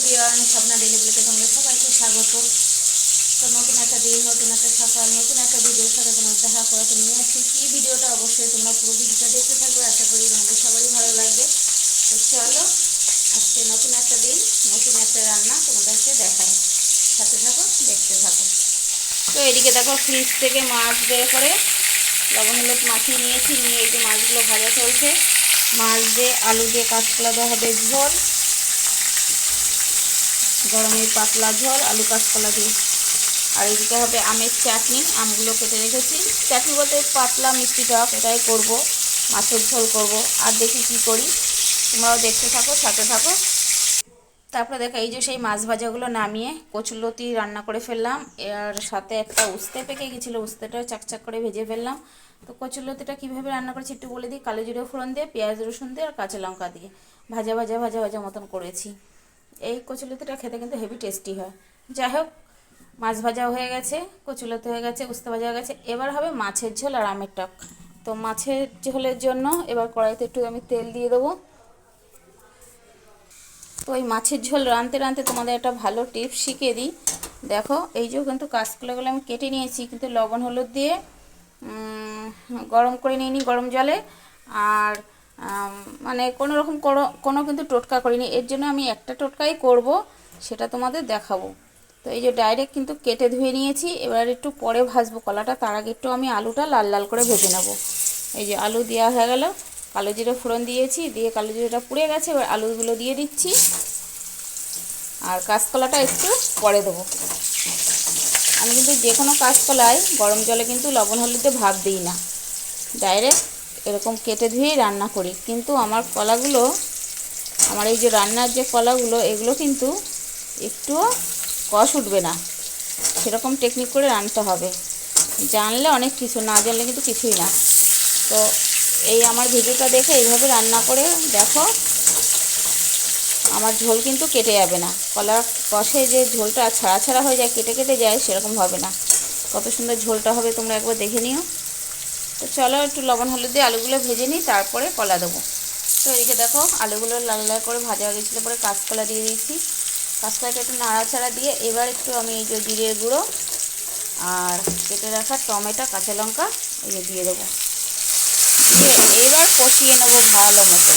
Everyone, Swapna daily ব্লগে তোমাদের সবাইকে স্বাগত। তো নতুন একটা দিন, নতুন একটা সকাল, নতুন একটা ভিডিওর সাথে তোমার দেখা করতে নিয়ে আসছি। কি ভিডিওটা অবশ্যই তোমরা পুরো ভিডিওটা দেখতে থাকবে, আশা করি তোমাদের সবারই ভালো লাগবে। তো চলো, আজকে নতুন একটা দিন, নতুন একটা রান্না তোমাদেরকে দেখাই, সাথে থাকো, দেখতে থাকো। তো এদিকে দেখো, ফ্রিজ থেকে মাছ বের করে লবণ হলুদ মাখিয়ে নিয়েছি, নিয়ে এই যে মাছগুলো ভাজা চলছে। মাছ দিয়ে আলু দিয়ে কাঁচকলা দেওয়া হবে ঝোল, গরমের পাতলা ঝোল আলু কাঁচকলা দিয়ে। আর এদিকে হবে আমের চাটনি, আমগুলো কেটে রেখেছি। চাটনি বলতে পাতলা মিষ্টি টক, এটাই করব, মাছের ঝোল করব। আর দেখি কি করি, তোমরাও দেখতে থাকো, সাথে থাকো। তারপরে দেখো, এই যে সেই মাছ ভাজাগুলো নামিয়ে কচুরলতি রান্না করে ফেললাম। এর সাথে একটা উস্তে পেকে গেছিলো, উস্তেটাও চাকচাক করে ভেজে ফেললাম। তো কচুরলতিটা কীভাবে রান্না করেছি একটু বলে দিই। কালো জিরে ফোড়ন দিয়ে, পেঁয়াজ রসুন দিয়ে আর কাঁচা লঙ্কা দিয়ে ভাজা ভাজা ভাজা ভাজা মতন করেছি। এই কচুরলতিটা খেতে কিন্তু হেভি টেস্টি হয়। যাই হোক, মাছ ভাজা হয়ে গেছে, কচুরলতি হয়ে গেছে, উস্তে ভাজা হয়ে গেছে। এবার হবে মাছের ঝোল আর আমের টক। তো মাছের ঝোলের জন্য এবার কড়াইতে একটু আমি তেল দিয়ে দেবো। তো এই মাছের ঝোল রাঁধতে রাঁধতে তোমাদের একটা ভালো টিপস শিখিয়ে দিই। দেখো, এই যে কিন্তু কাঁচকলাগুলো আমি কেটে নিয়েছি, কিন্তু লবণ হলুদ দিয়ে গরম করে নিইনি গরম জলে। আর মানে কোনো রকম কোনো কিন্তু টোটকা করিনি। এর জন্য আমি একটা টোটকাই করব, সেটা তোমাদের দেখাবো। তো এই যে ডাইরেক্ট কিন্তু কেটে ধুয়ে নিয়েছি। এবার একটু পরে ভাজবো কলাটা, তার আগে একটু আমি আলুটা লাল লাল করে ভেজে নেব। এই যে আলু দেওয়া হয়ে গেল, কালো জিরে ফোড়ন দিয়েছি, দিয়ে কালো জিরেটা পুড়ে গেছে। এবার আলুগুলো দিয়ে দিচ্ছি, আর কাঁচকলাটা একটু পরে দেবো। আমি কিন্তু যে কোনো কাঁচকলাই গরম জলে কিন্তু লবণ হলুদে ভাপ দিই না, ডাইরেক্ট এরকম কেটে ধুয়েই রান্না করি। কিন্তু আমার কলাগুলো, আমার এই যে রান্নার যে কলাগুলো, এগুলো কিন্তু একটুও কষ উঠবে না, সেরকম টেকনিক করে রান্নতে হবে। জানলে অনেক কিছু, না জানলে কিন্তু কিছুই না। তো এই আমার ভিডিওটা দেখে এইভাবে রান্না করে দেখো, আমার ঝোল কিন্তু কেটে যাবে না। কলা কষে যে ঝোলটা ছাড়া ছাড়া হয়ে যায়, কেটে কেটে যায়, সেরকম হবে না। কত সুন্দর ঝোলটা হবে, তোমরা একবার দেখে নিও। তো চলো, একটু লবণ হলুদ দিয়ে আলুগুলো ভেজে নিই, তারপরে কলা দেবো। তো এদিকে দেখো, আলুগুলো লাল লাল করে ভাজা হয়ে গেছিলো, পরে কাঁচকলা দিয়ে দিয়েছি। কাঁচকলাটা একটু নাড়াচাড়া দিয়ে এবার একটু আমি এই যে জিরের গুঁড়ো আর কেটে রাখা টমেটো কাঁচা লঙ্কা এই যে দিয়ে দেবো, দিয়ে এইবার কষিয়ে নেবো ভালো মতো।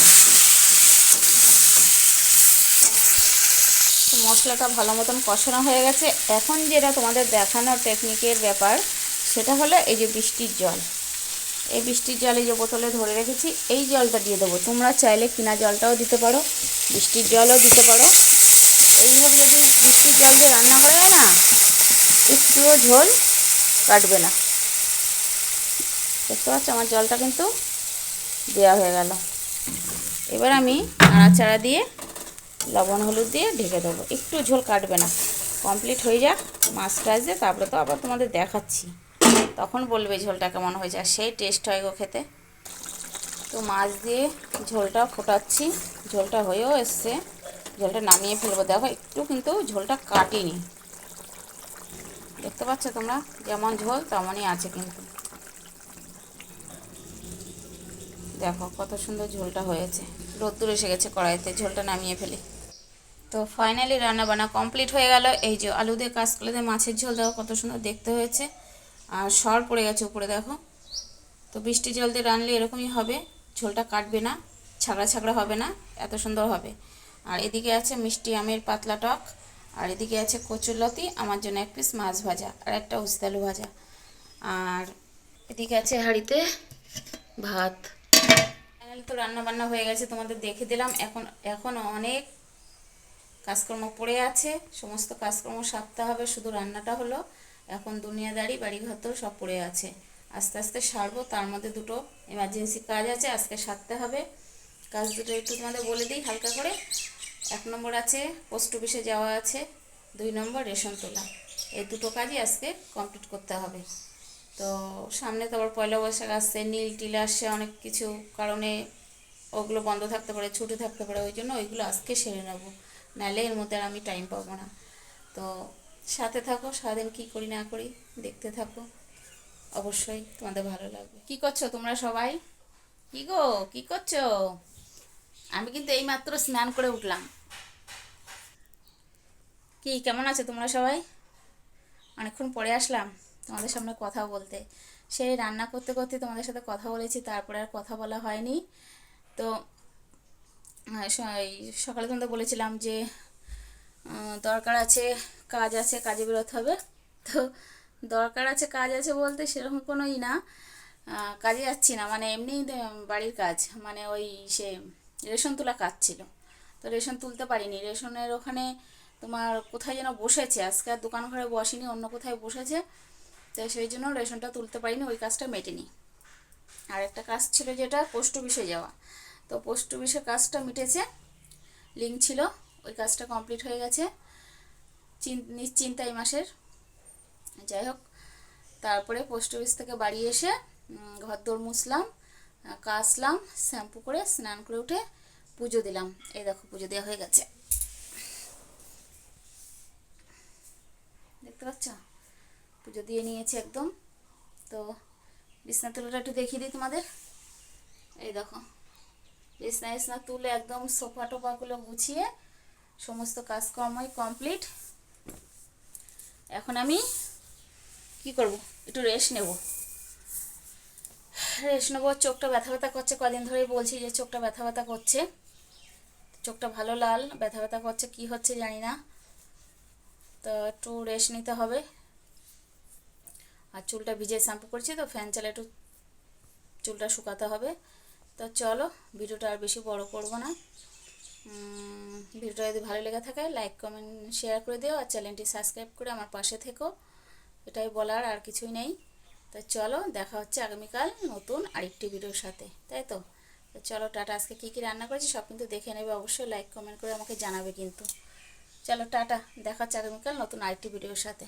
তো মশলাটা ভালো মতন কষানো হয়ে গেছে। এখন যেটা তোমাদের দেখানোর টেকনিকের ব্যাপার, সেটা হলো এই যে বৃষ্টির জল। এই বৃষ্টির জল এই যে বোতলে ধরে রেখেছি, এই জলটা দিয়ে দেবো। তোমরা চাইলে কিনা জলটাও দিতে পারো, বৃষ্টির জলও দিতে পারো। এইভাবে যদি বৃষ্টির জল দিয়ে রান্না করা যায় না, একটুও ঝোল কাটবে না। দেখতে পাচ্ছ, আমার জলটা কিন্তু দেওয়া হয়ে গেল। এবার আমি নাড়াচাড়া দিয়ে লবণ হলুদ দিয়ে ঢেকে দেবো, একটু ঝোল কাটবে না। কমপ্লিট হয়ে যাক মাছ টাছ দিয়ে, তারপরে তো আবার তোমাদের দেখাচ্ছি, তখন বলবে ঝোলটা কেমন হয়েছে, আর সেই টেস্ট হয় গো খেতে। তো মাছ দিয়ে ঝোলটা ফোটাচ্ছি, ঝোলটা হয়েও এসছে, ঝোলটা নামিয়ে ফেলবো। দেখো, একটু কিন্তু ঝোলটা কাটিনি, দেখতে পাচ্ছ তোমরা, যেমন ঝোল তেমনই আছে। কিন্তু দেখো কত সুন্দর ঝোলটা হয়েছে, রোদ্দুর এসে গেছে কড়াইতে, ঝোলটা নামিয়ে ফেলি। তো ফাইনালি রান্না বান্না কমপ্লিট হয়ে গেল। এই যে আলু দিয়ে কাঁচকলা দিয়ে মাছের ঝোল, দেখো কত সুন্দর দেখতে হয়েছে, আর সর পড়ে গেছে উপরে দেখো। তো বৃষ্টি জল দিয়ে রানলে এরকমই হবে, ঝোলটা কাটবে না, ছাগড়া ছাগড়া হবে না, এত সুন্দর হবে। আর এদিকে আছে মিষ্টি আমের পাতলা টক, আর এদিকে আছে কচুরলতি, আমার জন্য এক পিস মাছ ভাজা আর একটা উস্তে আলু ভাজা, আর এদিকে আছে হাঁড়িতে ভাত। ফাইনালি তো রান্না বান্না হয়ে গেছে, তোমাদের দেখে দিলাম। এখন অনেক কাজকর্ম পড়ে আছে, সমস্ত কাজকর্ম সারতে হবে, শুধু রান্নাটা হলো। এখন দুনিয়াদারি বাড়িঘর তো সব পড়ে আছে, আস্তে আস্তে সারবো। তার মধ্যে দুটো এমার্জেন্সি কাজ আছে, আজকে সারতে হবে। কাজ দুটো একটু তোমাদের বলে দিই হালকা করে। 1 নম্বর আছে পোস্ট অফিসে যাওয়া আছে, 2 নম্বর রেশন তোলা। এই দুটো কাজই আজকে কমপ্লিট করতে হবে। তো সামনে তো আবার পয়লা বৈশাখ আসছে, নীল টিল আসছে, অনেক কিছু কারণে ওগুলো বন্ধ থাকতে পারে, ছুটি থাকতে পারে, ওই জন্য ওইগুলো আজকে সেরে নেবো, নাহলে এর মধ্যে আর আমি টাইম পাবো না। তো সাথে থাকো, সারাদিন কী করি না করি দেখতে থাকো, অবশ্যই তোমাদের ভালো লাগবে। কি করছো তোমরা সবাই? কি গো, কি করছো? আমি কিন্তু এইমাত্র স্নান করে উঠলাম। কি কেমন আছে তোমরা সবাই? অনেকক্ষণ পরে আসলাম তোমাদের সামনে কথা বলতে। সেই রান্না করতে করতে তোমাদের সাথে কথা বলেছি, তারপরে আর কথা বলা হয়নি। তো এই সকালে তোমাদের বলেছিলাম যে দরকার আছে, কাজ আছে, কাজে বেরোতে হবে। তো দরকার আছে, কাজ আছে বলতে সেরকম কোনোই না, কাজে যাচ্ছি না, মানে এমনি বাড়ির কাজ, মানে ওই সে রেশন তোলা কাজ ছিল। তো রেশন তুলতে পারিনি, রেশনের ওখানে তোমার কোথায় যেন বসেছে, আজকে আর দোকান ঘরে বসেনি, অন্য কোথায় বসেছে। তো সেই জন্য রেশনটা তুলতে পারিনি, ওই কাজটা মেটেনি। আর একটা কাজ ছিল যেটা পোস্ট অফিসে যাওয়া, তো পোস্ট অফিসের কাজটা মিটেছে, লিঙ্ক ছিল, ওই কাজটা কমপ্লিট হয়ে গেছে নিশ্চিন্তা এই মাসের। যাই হোক, তারপরে পোস্ট অফিস থেকে বাড়ি এসে ঘর দোর মুছলাম, কাচলাম, শ্যাম্পু করে স্নান করে উঠে পুজো দিলাম। এই দেখো পুজো দেওয়া হয়ে গেছে, দেখতে পাচ্ছ, পুজো দিয়ে নিয়েছি একদম। তো বিছনা তুলাটা একটু দেখিয়ে দিই তোমাদের। এই দেখো বিছনা তুলে একদম সোফা টোফাগুলো গুছিয়ে সমস্ত কাজকর্মই কমপ্লিট। এখন আমি কি করব, একটু রেস্ট নেবো। চোখটা ব্যথা ব্যথা করছে, কদিন ধরেই বলছি যে চোখটা ব্যথা ব্যথা করছে, চোখটা ভালো লাল, ব্যথা ব্যথা করছে, কি হচ্ছে জানি না। তো একটু রেস্ট নিতে হবে। আর চুলটা ভিজে শ্যাম্পু করছি, তো ফ্যান চালে একটু চুলটা শুকাতে হবে। তো চলো, ভিডিওটা আর বেশি বড় করব না। ভিডিওটা যদি ভালো লেগে থাকে লাইক কমেন্ট শেয়ার করে দিও, আর চ্যানেলটি সাবস্ক্রাইব করে আমার পাশে থেকো, এটাই বলার, আর কিছুই নেই। তো চলো, দেখা হচ্ছে আগামীকাল নতুন আরেকটি ভিডিওর সাথে, তাই তো। তো চলো টাটা। আজকে কী কী রান্না করেছি সব কিন্তু দেখে নেবে, অবশ্যই লাইক কমেন্ট করে আমাকে জানাবে কিন্তু। চলো টাটা, দেখা হচ্ছে আগামীকাল নতুন আরেকটি ভিডিওর সাথে।